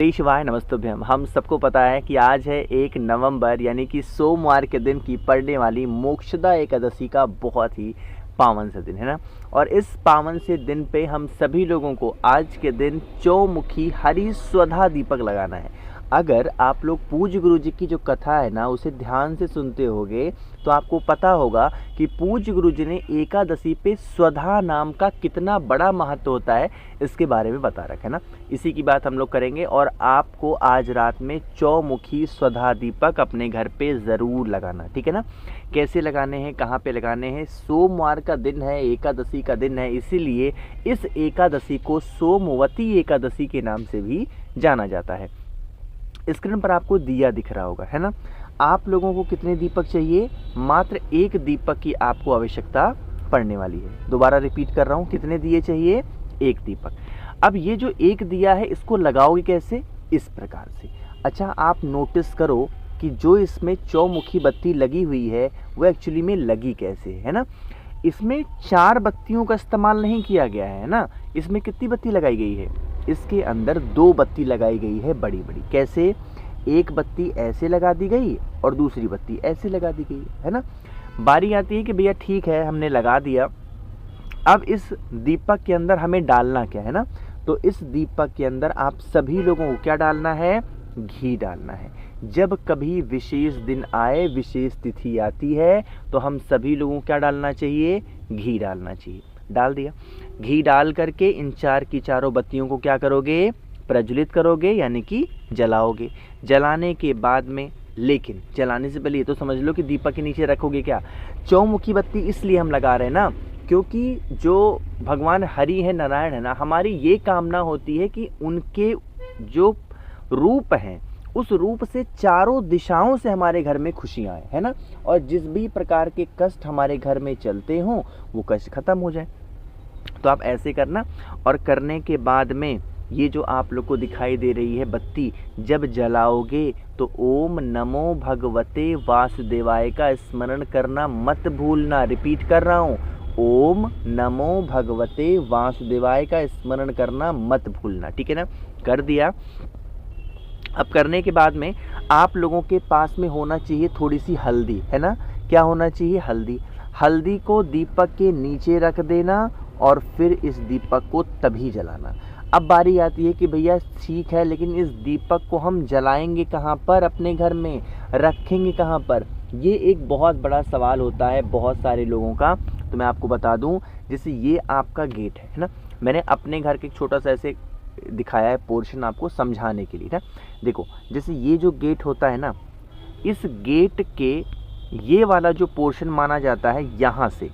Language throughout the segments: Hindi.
श्री शिवाय नमस्तुभ्यम। हम सबको पता है कि आज है 1 नवंबर यानी कि सोमवार के दिन की पड़ने वाली मोक्षदा एकादशी का बहुत ही पावन से दिन है ना। और इस पावन से दिन पे हम सभी लोगों को आज के दिन चौमुखी हरि स्वधा दीपक लगाना है। अगर आप लोग पूज्य गुरु जी की जो कथा है ना उसे ध्यान से सुनते होगे तो आपको पता होगा कि पूज्य गुरु जी ने एकादशी पे स्वधा नाम का कितना बड़ा महत्व होता है इसके बारे में बता रखा है ना। इसी की बात हम लोग करेंगे और आपको आज रात में चौमुखी स्वधा दीपक अपने घर पे ज़रूर लगाना, ठीक है ना। कैसे लगाने हैं, कहाँ पे लगाने हैं? सोमवार का दिन है, एकादशी का दिन है, इसीलिए इस एकादशी को सोमवती एकादशी के नाम से भी जाना जाता है। स्क्रीन पर आपको दिया दिख रहा होगा है ना। आप लोगों को कितने दीपक चाहिए? मात्र एक दीपक की आपको आवश्यकता पड़ने वाली है। दोबारा रिपीट कर रहा हूँ, कितने दिए चाहिए? एक दीपक। अब ये जो एक दिया है इसको लगाओगे कैसे? इस प्रकार से। अच्छा, आप नोटिस करो कि जो इसमें चौमुखी बत्ती लगी हुई है वो एक्चुअली में लगी कैसे है ना। इसमें 4 बत्तियों का इस्तेमाल नहीं किया गया है ना। इसमें कितनी बत्ती लगाई गई है? इसके अंदर 2 बत्ती लगाई गई है बड़ी बड़ी। कैसे? एक बत्ती ऐसे लगा दी गई और दूसरी बत्ती ऐसे लगा दी गई है ना। बारी आती है कि भैया ठीक है हमने लगा दिया, अब इस दीपक के अंदर हमें डालना क्या है ना। तो इस दीपक के अंदर आप सभी लोगों को क्या डालना है? घी डालना है। जब कभी विशेष दिन आए, विशेष तिथि आती है तो हम सभी लोगों को क्या डालना चाहिए? घी डालना चाहिए। डाल दिया। घी डाल करके इन 4 की चारों बत्तियों को क्या करोगे? प्रज्वलित करोगे यानी कि जलाओगे। जलाने के बाद में, लेकिन जलाने से पहले ये तो समझ लो कि दीपक के नीचे रखोगे क्या? चौमुखी बत्ती इसलिए हम लगा रहे हैं ना क्योंकि जो भगवान हरि है, नारायण है ना, हमारी ये कामना होती है कि उनके जो रूप हैं उस रूप से चारों दिशाओं से हमारे घर में खुशियाँ आए है ना। और जिस भी प्रकार के कष्ट हमारे घर में चलते हों वो कष्ट खत्म हो जाए। तो आप ऐसे करना। और करने के बाद में ये जो आप लोग को दिखाई दे रही है बत्ती, जब जलाओगे तो ओम नमो भगवते वासुदेवाय का स्मरण करना मत भूलना। रिपीट कर रहा हूँ, ओम नमो भगवते वासुदेवाय का स्मरण करना मत भूलना, ठीक है ना। कर दिया। अब करने के बाद में आप लोगों के पास में होना चाहिए थोड़ी सी हल्दी है ना। क्या होना चाहिए? हल्दी। हल्दी को दीपक के नीचे रख देना और फिर इस दीपक को तभी जलाना। अब बारी आती है कि भैया ठीक है लेकिन इस दीपक को हम जलाएंगे कहाँ पर? अपने घर में रखेंगे कहाँ पर? ये एक बहुत बड़ा सवाल होता है बहुत सारे लोगों का। तो मैं आपको बता दूं, जैसे ये आपका गेट है ना, मैंने अपने घर के एक छोटा सा ऐसे दिखाया है पोर्शन आपको समझाने के लिए ना। देखो, जैसे ये जो गेट होता है ना, इस गेट के ये वाला जो पोर्शन माना जाता है यहाँ से,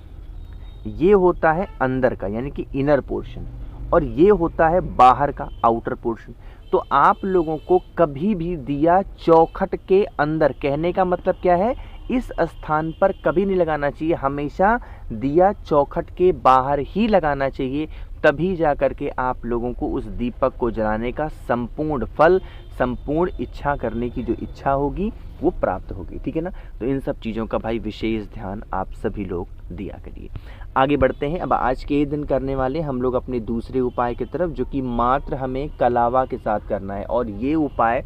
ये होता है अंदर का यानी कि इनर पोर्शन, और ये होता है बाहर का आउटर पोर्शन। तो आप लोगों को कभी भी दिया चौखट के अंदर, कहने का मतलब क्या है, इस स्थान पर कभी नहीं लगाना चाहिए। हमेशा दिया चौखट के बाहर ही लगाना चाहिए। तभी जा कर के आप लोगों को उस दीपक को जलाने का संपूर्ण फल, संपूर्ण इच्छा करने की जो इच्छा होगी वो प्राप्त होगी, ठीक है ना। तो इन सब चीज़ों का भाई विशेष ध्यान आप सभी लोग दिया करिए। आगे बढ़ते हैं। अब आज के दिन करने वाले हम लोग अपने दूसरे उपाय की तरफ, जो कि मात्र हमें कलावा के साथ करना है। और ये उपाय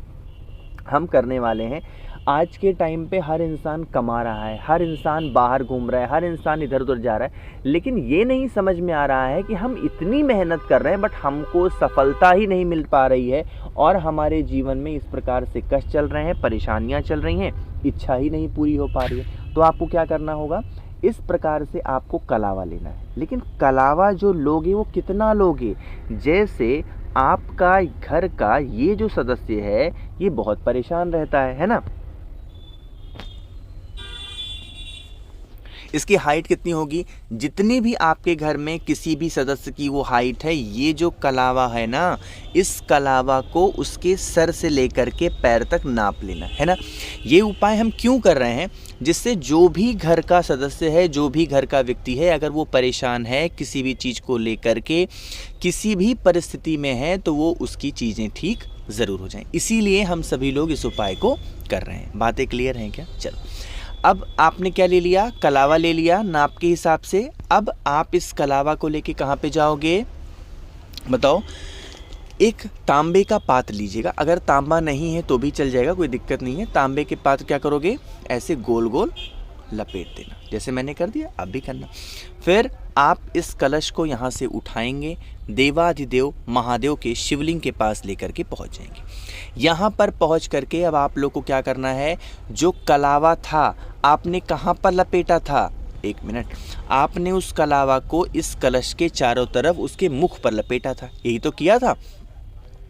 हम करने वाले हैं। आज के टाइम पे हर इंसान कमा रहा है, हर इंसान बाहर घूम रहा है, हर इंसान इधर उधर जा रहा है, लेकिन ये नहीं समझ में आ रहा है कि हम इतनी मेहनत कर रहे हैं बट हमको सफलता ही नहीं मिल पा रही है। और हमारे जीवन में इस प्रकार से कष्ट चल रहे हैं, परेशानियां चल रही हैं, इच्छा ही नहीं पूरी हो पा रही है। तो आपको क्या करना होगा? इस प्रकार से आपको कलावा लेना है। लेकिन कलावा जो लोगे वो कितना लोगे? जैसे आपका घर का ये जो सदस्य है ये बहुत परेशान रहता है ना। इसकी हाइट कितनी होगी? जितनी भी आपके घर में किसी भी सदस्य की वो हाइट है, ये जो कलावा है ना, इस कलावा को उसके सर से लेकर के पैर तक नाप लेना है ना। ये उपाय हम क्यों कर रहे हैं? जिससे जो भी घर का सदस्य है, जो भी घर का व्यक्ति है, अगर वो परेशान है किसी भी चीज़ को लेकर के, किसी भी परिस्थिति में है, तो वो उसकी चीज़ें ठीक ज़रूर हो जाएं। इसीलिए हम सभी लोग इस उपाय को कर रहे हैं। बातें क्लियर हैं क्या? चलो, अब आपने क्या ले लिया? कलावा ले लिया नाप के हिसाब से। अब आप इस कलावा को लेके कहाँ पे जाओगे? बताओ। एक तांबे का पात्र लीजिएगा, अगर तांबा नहीं है तो भी चल जाएगा, कोई दिक्कत नहीं है। तांबे के पात्र क्या करोगे, ऐसे गोल गोल लपेट देना, जैसे मैंने कर दिया आप भी करना। फिर आप इस कलश को यहाँ से उठाएंगे, देवाधिदेव महादेव के शिवलिंग के पास लेकर के पहुँच जाएंगे। यहाँ पर पहुँच करके अब आप लोग को क्या करना है, जो कलावा था आपने कहाँ पर लपेटा था, एक मिनट, आपने उस कलावा को इस कलश के चारों तरफ उसके मुख पर लपेटा था, यही तो किया था।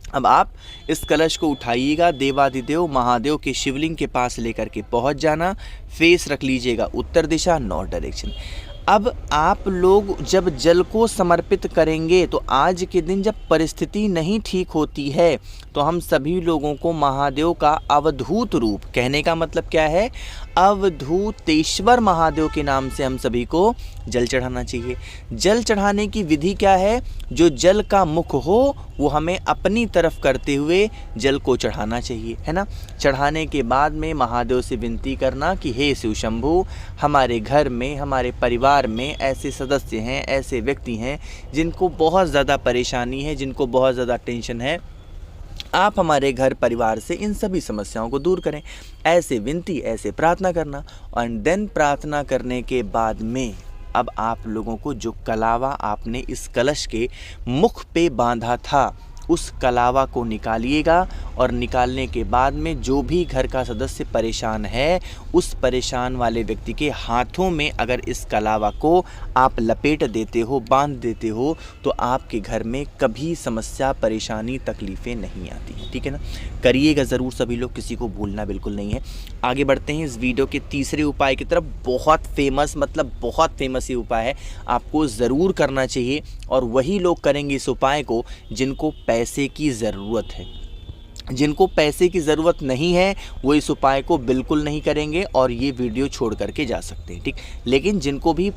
अब आप इस कलश को उठाइएगा, देवाधिदेव महादेव के शिवलिंग के पास लेकर के पहुंच जाना, फेस रख लीजिएगा उत्तर दिशा, नॉर्थ डायरेक्शन। अब आप लोग जब जल को समर्पित करेंगे तो आज के दिन जब परिस्थिति नहीं ठीक होती है तो हम सभी लोगों को महादेव का अवधूत रूप, कहने का मतलब क्या है, अवधूतेश्वर महादेव के नाम से हम सभी को जल चढ़ाना चाहिए। जल चढ़ाने की विधि क्या है, जो जल का मुख हो वो हमें अपनी तरफ करते हुए जल को चढ़ाना चाहिए, है ना। चढ़ाने के बाद में महादेव से विनती करना कि हे शिव शंभु, हमारे घर में, हमारे परिवार में ऐसे सदस्य हैं, ऐसे व्यक्ति हैं जिनको बहुत ज़्यादा परेशानी है, जिनको बहुत ज़्यादा टेंशन है, आप हमारे घर परिवार से इन सभी समस्याओं को दूर करें। ऐसे विनती, ऐसे प्रार्थना करना। और देन प्रार्थना करने के बाद में अब आप लोगों को जो कलावा आपने इस कलश के मुख पे बांधा था उस कलावा को निकालिएगा, और निकालने के बाद में जो भी घर का सदस्य परेशान है उस परेशान वाले व्यक्ति के हाथों में अगर इस कलावा को आप लपेट देते हो, बांध देते हो, तो आपके घर में कभी समस्या, परेशानी, तकलीफ़ें नहीं आती हैं, ठीक है ना। करिएगा ज़रूर सभी लोग, किसी को भूलना बिल्कुल नहीं है। आगे बढ़ते हैं इस वीडियो के तीसरे उपाय की तरफ। बहुत फेमस, मतलब बहुत फेमस ये उपाय है, आपको ज़रूर करना चाहिए, और वही लोग करेंगे इस उपाय को जिनको पैसे की ज़रूरत है। जिनको पैसे की ज़रूरत नहीं है वो इस उपाय को बिल्कुल नहीं करेंगे और ये वीडियो छोड़ करके जा सकते हैं, ठीक। लेकिन जिनको भी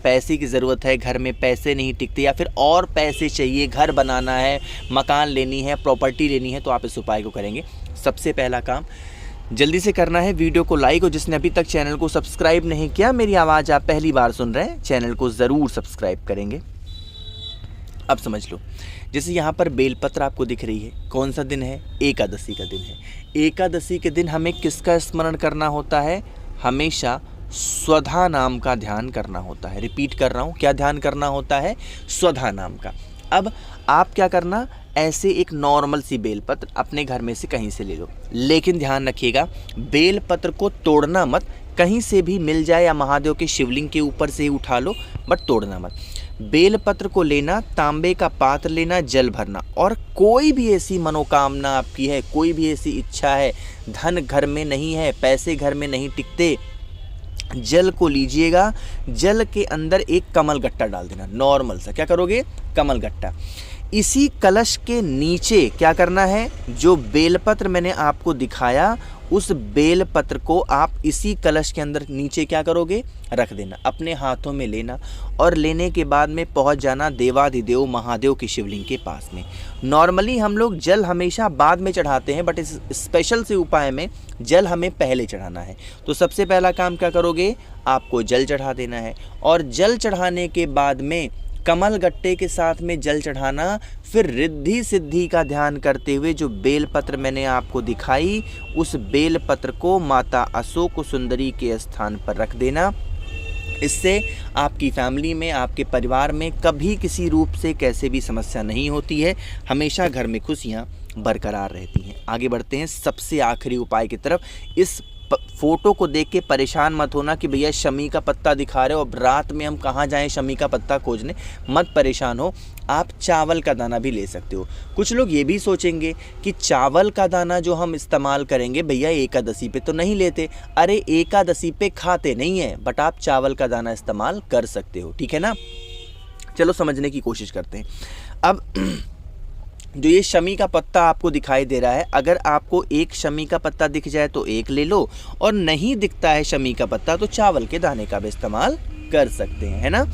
पैसे की ज़रूरत है, घर में पैसे नहीं टिकते या फिर और पैसे चाहिए, घर बनाना है, मकान लेनी है, प्रॉपर्टी लेनी है, तो आप इस उपाय को करेंगे। सबसे पहला काम जल्दी से करना है, वीडियो को लाइक, और जिसने अभी तक चैनल को सब्सक्राइब नहीं किया, मेरी आवाज़ आप पहली बार सुन रहे हैं, चैनल को ज़रूर सब्सक्राइब करेंगे। अब समझ लो, जैसे यहाँ पर बेलपत्र आपको दिख रही है, कौन सा दिन है, एकादशी का दिन है। एकादशी के दिन हमें किसका स्मरण करना होता है, हमेशा स्वधा नाम का ध्यान करना होता है। रिपीट कर रहा हूँ, क्या ध्यान करना होता है, स्वधा नाम का। अब आप क्या करना, ऐसे एक नॉर्मल सी बेलपत्र अपने घर में से कहीं से ले लो, लेकिन ध्यान रखिएगा बेलपत्र को तोड़ना मत, कहीं से भी मिल जाए या महादेव के शिवलिंग के ऊपर से ही उठा लो, बट तोड़ना मत। बेलपत्र को लेना, तांबे का पात्र लेना, जल भरना, और कोई भी ऐसी मनोकामना आपकी है, कोई भी ऐसी इच्छा है, धन घर में नहीं है, पैसे घर में नहीं टिकते, जल को लीजिएगा, जल के अंदर एक कमल गट्टा डाल देना, नॉर्मल सा, क्या करोगे, कमल गट्टा। इसी कलश के नीचे क्या करना है, जो बेलपत्र मैंने आपको दिखाया उस बेलपत्र को आप इसी कलश के अंदर नीचे क्या करोगे, रख देना, अपने हाथों में लेना, और लेने के बाद में पहुंच जाना देवाधिदेव महादेव के शिवलिंग के पास में। नॉर्मली हम लोग जल हमेशा बाद में चढ़ाते हैं, बट इस स्पेशल से उपाय में जल हमें पहले चढ़ाना है। तो सबसे पहला काम क्या करोगे, आपको जल चढ़ा देना है, और जल चढ़ाने के बाद में कमल गट्टे के साथ में जल चढ़ाना, फिर रिद्धि सिद्धि का ध्यान करते हुए जो बेलपत्र मैंने आपको दिखाई उस बेलपत्र को माता अशोक सुंदरी के स्थान पर रख देना। इससे आपकी फैमिली में, आपके परिवार में कभी किसी रूप से कैसे भी समस्या नहीं होती है, हमेशा घर में खुशियाँ बरकरार रहती हैं। आगे बढ़ते हैं सबसे आखिरी उपाय की तरफ। इस फोटो को देख के परेशान मत होना कि भैया शमी का पत्ता दिखा रहे हो, अब रात में हम कहाँ जाएं शमी का पत्ता खोजने, मत परेशान हो। आप चावल का दाना भी ले सकते हो। कुछ लोग ये भी सोचेंगे कि चावल का दाना जो हम इस्तेमाल करेंगे भैया एकादशी पे तो नहीं लेते, अरे एकादशी पे खाते नहीं है, बट आप चावल का दाना इस्तेमाल कर सकते हो, ठीक है ना। चलो समझने की कोशिश करते हैं। अब जो ये शमी का पत्ता आपको दिखाई दे रहा है, अगर आपको एक शमी का पत्ता दिख जाए तो एक ले लो, और नहीं दिखता है शमी का पत्ता तो चावल के दाने का भी इस्तेमाल कर सकते हैं, है ना।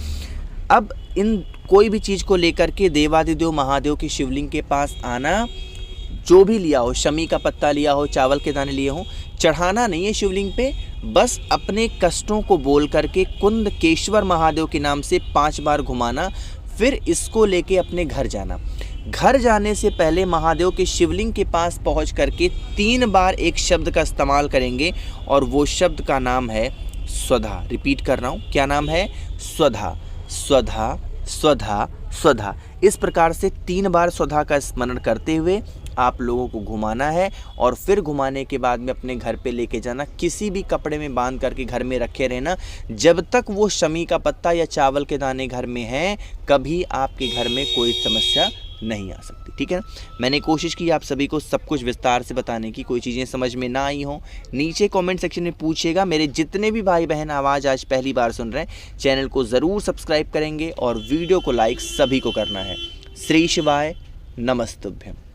अब इन कोई भी चीज़ को लेकर के देवाधिदेव महादेव के शिवलिंग के पास आना, जो भी लिया हो, शमी का पत्ता लिया हो, चावल के दाने लिए हो, चढ़ाना नहीं है शिवलिंग पे, बस अपने कष्टों को बोल करके कुंदकेश्वर महादेव के नाम से 5 बार घुमाना, फिर इसको लेके अपने घर जाना। घर जाने से पहले महादेव के शिवलिंग के पास पहुंच करके 3 बार एक शब्द का इस्तेमाल करेंगे और वो शब्द का नाम है स्वधा। रिपीट कर रहा हूँ, क्या नाम है? स्वधा, स्वधा, स्वधा, स्वधा। इस प्रकार से 3 बार स्वधा का स्मरण करते हुए आप लोगों को घुमाना है और फिर घुमाने के बाद में अपने घर पे लेके जाना, किसी भी कपड़े में बांध करके घर में रखे रहना। जब तक वो शमी का पत्ता या चावल के दाने घर में हैं, कभी आपके घर में कोई समस्या नहीं आ सकती। ठीक है ना? मैंने कोशिश की आप सभी को सब कुछ विस्तार से बताने की। कोई चीज़ें समझ में ना आई हो नीचे कमेंट सेक्शन में पूछिएगा। मेरे जितने भी भाई बहन आवाज़ आज पहली बार सुन रहे हैं, चैनल को ज़रूर सब्सक्राइब करेंगे और वीडियो को लाइक सभी को करना है। श्री शिवाय नमस्तुभ्यम।